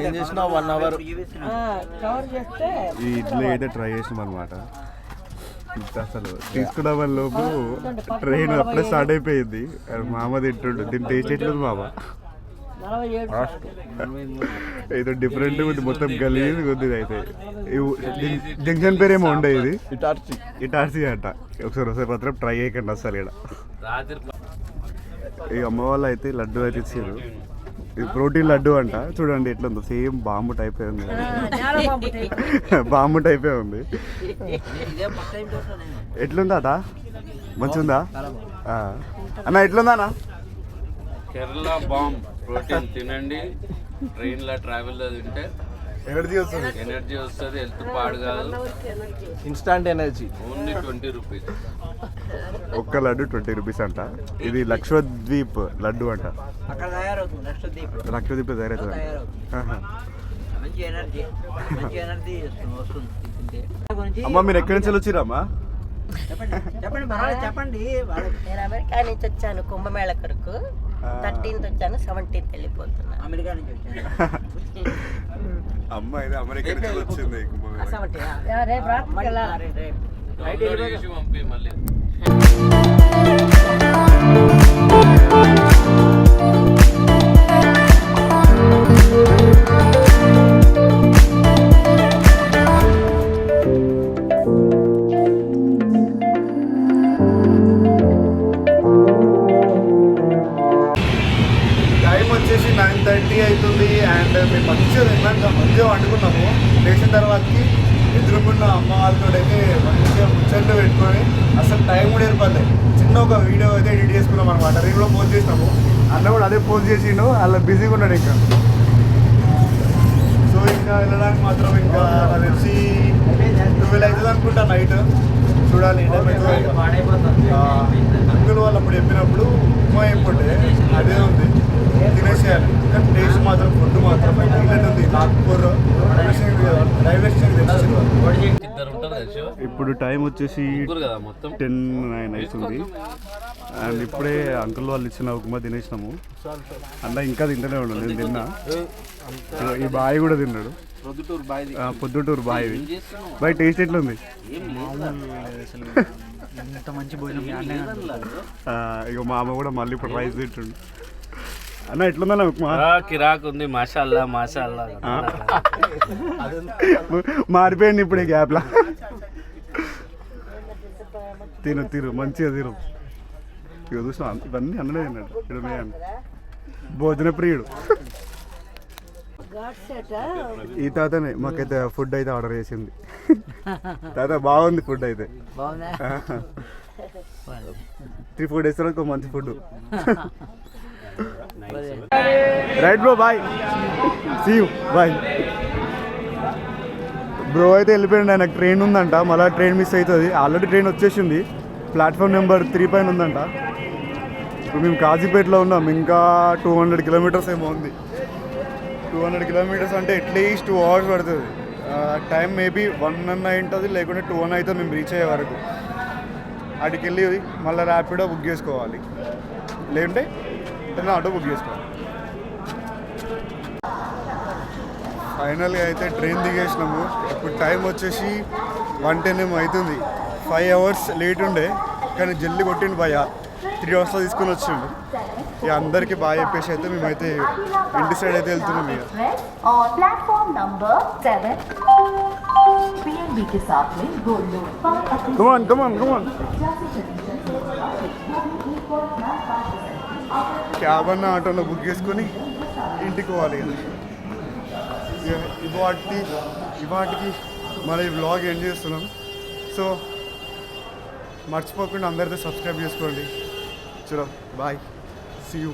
ఏం చేసినా 1 hour cover చేస్తే ఈ ఇడ్లీ అయితే ట్రై చేసినాం అనమాట. అసలు తీసుకున్నామని లోపు ట్రైన్ అప్పుడే స్టార్ట్ అయిపోయింది. మామ తింటుండు. దీని టేస్ట్ ఎట్లుంది మామ? 47 ఏదో డిఫరెంట్ ఉంది, మొత్తం గలీజ్ ఉంది. అయితే జంక్షన్ పేరు ఏమో ఉండే ఇది ఇటార్సీ అంట. ఒకసారి మాత్రం ట్రై చేయకండి అసలు. ఇక్కడ ఈ అమ్మ వాళ్ళు అయితే లడ్డు అయితే ఇచ్చారు. ఇది ప్రోటీన్ లడ్డు అంట. చూడండి ఎట్లుందో, సేమ్ బాంబు టైపే ఉంది. బాంబు టైపే ఉంది. ఎట్లుందా అదా? మంచిగుందా అన్న? ఎట్లుందా అన్న? కేరళ బాంబ్ ప్రోటీన్ తినండి. ట్రైన్లో ట్రావెల్లో తింటే ఎనర్జీ వస్తుంది. హెల్త్ పాడు కాదు. Instant energy. Only 20 rupees. ఒక్క లడ్డు 20 రూపీస్ అంట. ఇది లక్షద్వీప్ లడ్డు అంట. అక్కడ తయారవుతుంది లక్షద్వీప్ తయారవుతుంది. మంచి ఎనర్జీ వస్తుంది. అమ్మ మీరు ఎక్కడి నుంచి వచ్చిరమ్మా? చెప్పండి చెప్పండి. నేను అమెరికా నుంచి వచ్చాను కుంభమేళ కొరకు. 13th వచ్చాను, 17th వెళ్ళిపోతున్నా. అమెరికా నుంచి వచ్చాను. అమ్మ ఇది అమెరికా నుంచి వచ్చింది. రేపు రాత్రి డౌన్లోడ్ చేసి పంపి మళ్ళీ. టైం వచ్చేసి 9:30 అవుతుంది. అండ్ మేము మంచిగా తిన్నాక మంచిగా వండుకున్నాము. లేచిన తర్వాతకి ఎదురుకున్న అమ్మ వాళ్ళతో అయితే మంచిగా ముచ్చట్లు పెట్టుకొని అసలు టైం కూడా ఏర్పడలేదు. చిన్న ఒక వీడియో అయితే ఎడిట్ చేసుకున్నాం అనమాట. రీల్లో పోస్ట్ చేసినాము. అన్న కూడా అదే పోస్ట్ చేసిండు. అలా బిజీగా ఉన్నాడు ఇంకా. సో ఇంకా వెళ్ళడానికి మాత్రం ఇంకా నాకు తెలిసి 12 అవుతుంది అనుకుంటా నైట్. చూడాలి. అంకుల్ వాళ్ళు అప్పుడు చెప్పినప్పుడు ఉప్మా చెప్పుంటే అదే ఉంది, తినేసేయాలి. కానీ టేస్ట్ మాత్రం ఫుడ్ మాత్రం ఉంది. నాగ్పూర్ రైల్వే స్టేషన్ ఇప్పుడు టైం వచ్చేసి 10:09 అవుతుంది. అండ్ ఇప్పుడే అంకుల్ వాళ్ళు ఇచ్చిన ఉప్మా తినేసినాము. అన్న ఇంకా తింటూనే ఉన్నాడు. నేను తిన్నా. ఈ బాయ్ కూడా తిన్నాడు. పొద్దుటూరు బాయ్. బాయ్ టేస్ట్ ఎట్లుంది? ఇక మా అమ్మ కూడా మళ్ళీ ఇప్పుడు రైస్ తింటుండు. అన్న ఎట్లుందన్న ఉప్మా? కిరాక్ ఉంది. మాషాల్లా మాషాల్లా. మారిపోయింది ఇప్పుడు ఈ గ్యాప్లా. తిరు మంచిగా తిరు. ఇక చూసిన ఇవన్నీ అన్నడే తిన్నాడు. ఇక్కడ భోజన ప్రియుడు ఈ తాతనే మాకైతే ఫుడ్ అయితే ఆర్డర్ చేసింది. తాత బాగుంది ఫుడ్ అయితే. 3-4 days తర్వాత మంచి food. Right bro, bye. See you, bye. Bro అయితే వెళ్ళిపోయింది. ఆయనకు ట్రైన్ ఉందంట. మళ్ళీ ట్రైన్ మిస్ అవుతుంది. ఆల్రెడీ ట్రైన్ వచ్చేసింది. ప్లాట్ఫామ్ నెంబర్ 3 పైన ఉందంట. ఇప్పుడు మేము కాజీపేటలో ఉన్నాం. ఇంకా 200 kilometers ఏమో ఉంది. 200 kilometers అంటే అట్లీస్ట్ 2 hours పడుతుంది. టైం మేబీ 1 అన్న ఉంటుంది, లేకుంటే 2 అన్న అవుతుంది మేము రీచ్ అయ్యే వరకు. అటుకి వెళ్ళి మళ్ళీ ర్యాపిడో బుక్ చేసుకోవాలి, లేకుంటే ఆటో బుక్ చేసుకోవాలి. ఫైనల్గా అయితే ట్రైన్ దిగేసినాము. ఇప్పుడు టైం వచ్చేసి 1:10 ఏమో అవుతుంది. 5 hours లేట్ ఉండే, కానీ జల్దీ కొట్టిండు భయ. 3 hours తీసుకొని వచ్చిండు. ఇక అందరికి బాగా చెప్పేసి అయితే మేమైతే ఇంటి సైడ్ అయితే వెళ్తున్నాం. ఇక प्लेटफॉर्म नंबर 7 पीएनबी के साथ में गोल्ड लोन कमान క్యాబ్ అన్న ఆటోలో బుక్ చేసుకొని ఇంటికి పోవాలి. ఇవాటికి మన ఈ వ్లాగ్ ఎండ్ చేస్తున్నాం. సో మర్చిపోకుండా అందరితో సబ్స్క్రైబ్ చేసుకోండి. చలో బాయ్, సీ యూ.